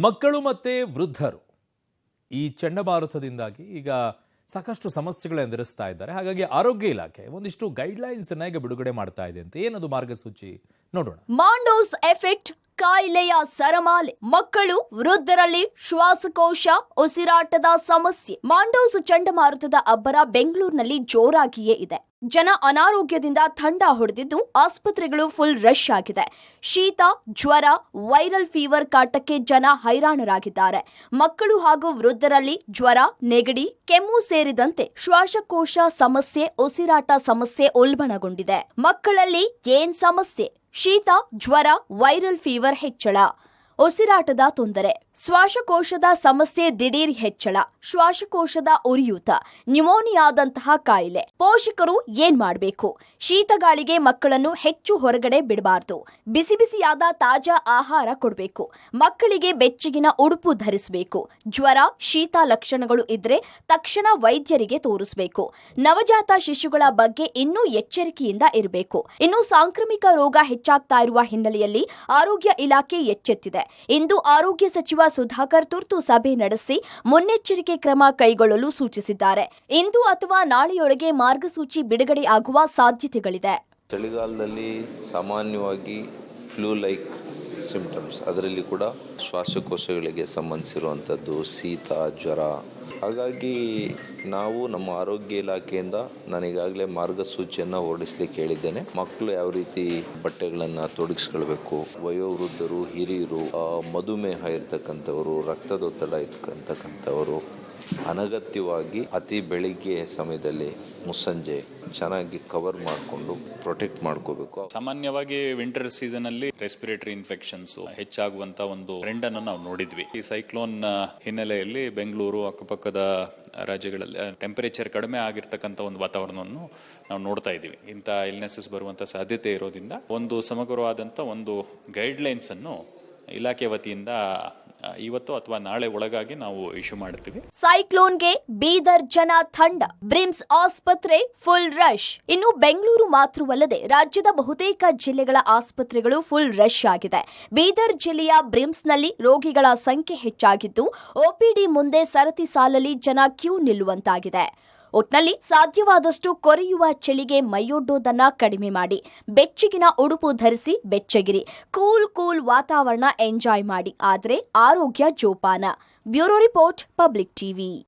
ಮಕ್ಕಳು ಮತ್ತೆ ವೃದ್ಧರು ಈ ಚಂಡಮಾರುತದಿಂದಾಗಿ ಈಗ ಸಾಕಷ್ಟು ಸಮಸ್ಯೆಗಳು ಎದುರಿಸ್ತಾ ಇದ್ದಾರೆ. ಹಾಗಾಗಿ ಆರೋಗ್ಯ ಇಲಾಖೆ ಒಂದಿಷ್ಟು ಗೈಡ್ಲೈನ್ಸ್ ಅನ್ನ ಈಗ ಬಿಡುಗಡೆ ಮಾಡ್ತಾ ಇದೆ ಅಂತ. ಏನದು ಮಾರ್ಗಸೂಚಿ ನೋಡೋಣ. ಮಾಂಡೋಸ್ ಎಫೆಕ್ಟ್ ಕಾಯಿಲೆಯ ಸರಮಾಲೆ, ಮಕ್ಕಳು ವೃದ್ಧರಲ್ಲಿ ಶ್ವಾಸಕೋಶ ಉಸಿರಾಟದ ಸಮಸ್ಯೆ. ಮಾಂಡೋಸ್ ಚಂಡಮಾರುತದ ಅಬ್ಬರ ಬೆಂಗಳೂರಿನಲ್ಲಿ ಜೋರಾಗಿಯೇ ಇದೆ. ಜನ ಅನಾರೋಗ್ಯದಿಂದ ಥಂಡ ಹೊಡೆದಿದ್ದು ಆಸ್ಪತ್ರೆಗಳು ಫುಲ್ ರಶ್ ಆಗಿದೆ. ಶೀತ, ಜ್ವರ, ವೈರಲ್ ಫೀವರ್ ಕಾಟಕ್ಕೆ ಜನ ಹೈರಾಣರಾಗಿದ್ದಾರೆ. ಮಕ್ಕಳು ಹಾಗೂ ವೃದ್ಧರಲ್ಲಿ ಜ್ವರ, ನೆಗಡಿ, ಕೆಮ್ಮು ಸೇರಿದಂತೆ ಶ್ವಾಸಕೋಶ ಸಮಸ್ಯೆ, ಉಸಿರಾಟ ಸಮಸ್ಯೆ ಉಲ್ಬಣಗೊಂಡಿದೆ. ಮಕ್ಕಳಲ್ಲಿ ಏನ್ ಸಮಸ್ಯೆ? ಶೀತ, ಜ್ವರ, ವೈರಲ್ ಫೀವರ್ ಹೆಚ್ಚಳ, ಉಸಿರಾಟದ ತೊಂದರೆ, ಶ್ವಾಸಕೋಶದ ಸಮಸ್ಯೆ ದಿಢೀರ್ ಹೆಚ್ಚಳ, ಶ್ವಾಸಕೋಶದ ಉರಿಯೂತ, ನ್ಯುಮೋನಿಯಾದಂತಹ ಕಾಯಿಲೆ. ಪೋಷಕರು ಏನ್ ಮಾಡಬೇಕು? ಶೀತಗಾಳಿಗೆ ಮಕ್ಕಳನ್ನು ಹೆಚ್ಚು ಹೊರಗಡೆ ಬಿಡಬಾರದು. ಬಿಸಿ ಬಿಸಿಯಾದ ತಾಜಾ ಆಹಾರ ಕೊಡಬೇಕು. ಮಕ್ಕಳಿಗೆ ಬೆಚ್ಚಗಿನ ಉಡುಪು ಧರಿಸಬೇಕು. ಜ್ವರ, ಶೀತ ಲಕ್ಷಣಗಳು ಇದ್ರೆ ತಕ್ಷಣ ವೈದ್ಯರಿಗೆ ತೋರಿಸಬೇಕು. ನವಜಾತ ಶಿಶುಗಳ ಬಗ್ಗೆ ಇನ್ನೂ ಎಚ್ಚರಿಕೆಯಿಂದ ಇರಬೇಕು. ಇನ್ನು ಸಾಂಕ್ರಾಮಿಕ ರೋಗ ಹೆಚ್ಚಾಗ್ತಾ ಇರುವ ಹಿನ್ನೆಲೆಯಲ್ಲಿ ಆರೋಗ್ಯ ಇಲಾಖೆ ಎಚ್ಚೆತ್ತಿದೆ. ಇಂದು ಆರೋಗ್ಯ ಸಚಿವ ಸುಧಾಕರ್ ತುರ್ತು ಸಭೆ ನಡೆಸಿ ಮುನ್ನೆಚ್ಚರಿಕೆ ಕ್ರಮ ಕೈಗೊಳ್ಳಲು ಸೂಚಿಸಿದ್ದಾರೆ. ಇಂದು ಅಥವಾ ನಾಳೆಯೊಳಗೆ ಮಾರ್ಗಸೂಚಿ ಬಿಡುಗಡೆ ಆಗುವ ಸಾಧ್ಯತೆಗಳಿದೆ. ಚಳಿಗಾಲದಲ್ಲಿ ಸಾಮಾನ್ಯವಾಗಿ ಫ್ಲೂ ಲೈಕ್ ಸಿಂಪ್ಟಮ್ಸ್, ಅದರಲ್ಲಿ ಕೂಡ ಶ್ವಾಸಕೋಶಗಳಿಗೆ ಸಂಬಂಧಿಸಿರುವಂಥದ್ದು ಶೀತ, ಜ್ವರ. ಹಾಗಾಗಿ ನಾವು ನಮ್ಮ ಆರೋಗ್ಯ ಇಲಾಖೆಯಿಂದ ನಾನೀಗಾಗಲೇ ಮಾರ್ಗಸೂಚಿಯನ್ನು ಹೊರಡಿಸ್ಲಿಕ್ಕೆ ಹೇಳಿದ್ದೇನೆ. ಮಕ್ಕಳು ಯಾವ ರೀತಿ ಬಟ್ಟೆಗಳನ್ನು ತೊಡಗಿಸ್ಕೊಳ್ಬೇಕು, ವಯೋವೃದ್ಧರು, ಹಿರಿಯರು, ಮಧುಮೇಹ ಇರ್ತಕ್ಕಂಥವರು, ರಕ್ತದೊತ್ತಡ ಇರ್ತಕ್ಕಂಥವರು ಅನಗತ್ಯವಾಗಿ ಅತಿ ಬೆಳಿಗ್ಗೆ ಸಮಯದಲ್ಲಿ ಮುಸ್ಸಂಜೆ ಚೆನ್ನಾಗಿ ಕವರ್ ಮಾಡಿಕೊಂಡು ಪ್ರೊಟೆಕ್ಟ್ ಮಾಡ್ಕೋಬೇಕು. ಸಾಮಾನ್ಯವಾಗಿ ವಿಂಟರ್ ಸೀಸನ್ ಅಲ್ಲಿ ರೆಸ್ಪಿರೇಟರಿ ಇನ್ಫೆಕ್ಷನ್ಸ್ ಹೆಚ್ಚಾಗುವಂತ ಒಂದು ಟ್ರೆಂಡ್ ಅನ್ನು ನಾವು ನೋಡಿದ್ವಿ. ಈ ಸೈಕ್ಲೋನ್ ಹಿನ್ನೆಲೆಯಲ್ಲಿ ಬೆಂಗಳೂರು ಅಕ್ಕಪಕ್ಕದ ರಾಜ್ಯಗಳಲ್ಲಿ ಟೆಂಪರೇಚರ್ ಕಡಿಮೆ ಆಗಿರ್ತಕ್ಕಂಥ ಒಂದು ವಾತಾವರಣವನ್ನು ನಾವು ನೋಡ್ತಾ ಇದ್ದೀವಿ. ಇಂಥ ಇಲ್ನೆಸಸ್ ಬರುವಂತ ಸಾಧ್ಯತೆ ಇರೋದ್ರಿಂದ ಒಂದು ಸಮಗ್ರವಾದಂತ ಒಂದು ಗೈಡ್ಲೈನ್ಸ್ ಅನ್ನು ಇಲಾಖೆ ವತಿಯಿಂದ ಇವತ್ತು ಅಥವಾ ನಾಳೆ ಒಳಗಾಗಿ ನಾವು ಇಶ್ಯೂ ಮಾಡುತ್ತೀವಿ. ಸೈಕ್ಲೋನ್ಗೆ ಬೀದರ್ ಜನ ಥಂಡ, ಬ್ರಿಮ್ಸ್ ಆಸ್ಪತ್ರೆ ಫುಲ್ ರಶ್. ಇನ್ನು ಬೆಂಗಳೂರು ಮಾತ್ರವಲ್ಲದೆ ರಾಜ್ಯದ ಬಹುತೇಕ ಜಿಲ್ಲೆಗಳ ಆಸ್ಪತ್ರೆಗಳು ಫುಲ್ ರಶ್ ಆಗಿದೆ. ಬೀದರ್ ಜಿಲ್ಲೆಯ ಬ್ರಿಮ್ಸ್ನಲ್ಲಿ ರೋಗಿಗಳ ಸಂಖ್ಯೆ ಹೆಚ್ಚಾಗಿದ್ದು ಒಪಿಡಿ ಮುಂದೆ ಸರತಿ ಸಾಲಲ್ಲಿ ಜನ ಕ್ಯೂ ನಿಲ್ಲುವಂತಾಗಿದೆ. ಒಟ್ನಲ್ಲಿ ಸಾಧ್ಯವಾದಷ್ಟು ಕೊರೆಯುವ ಚಳಿಗೆ ಮೈಯೊಡ್ಡೋದನ್ನ ಕಡಿಮೆ ಮಾಡಿ. ಬೆಚ್ಚಗಿನ ಉಡುಪು ಧರಿಸಿ ಬೆಚ್ಚಗಿರಿ. ಕೂಲ್ ವಾತಾವರಣ ಎಂಜಾಯ್ ಮಾಡಿ. ಆದ್ರೆ ಆರೋಗ್ಯ ಜೋಪಾನ. Bureau report, public TV.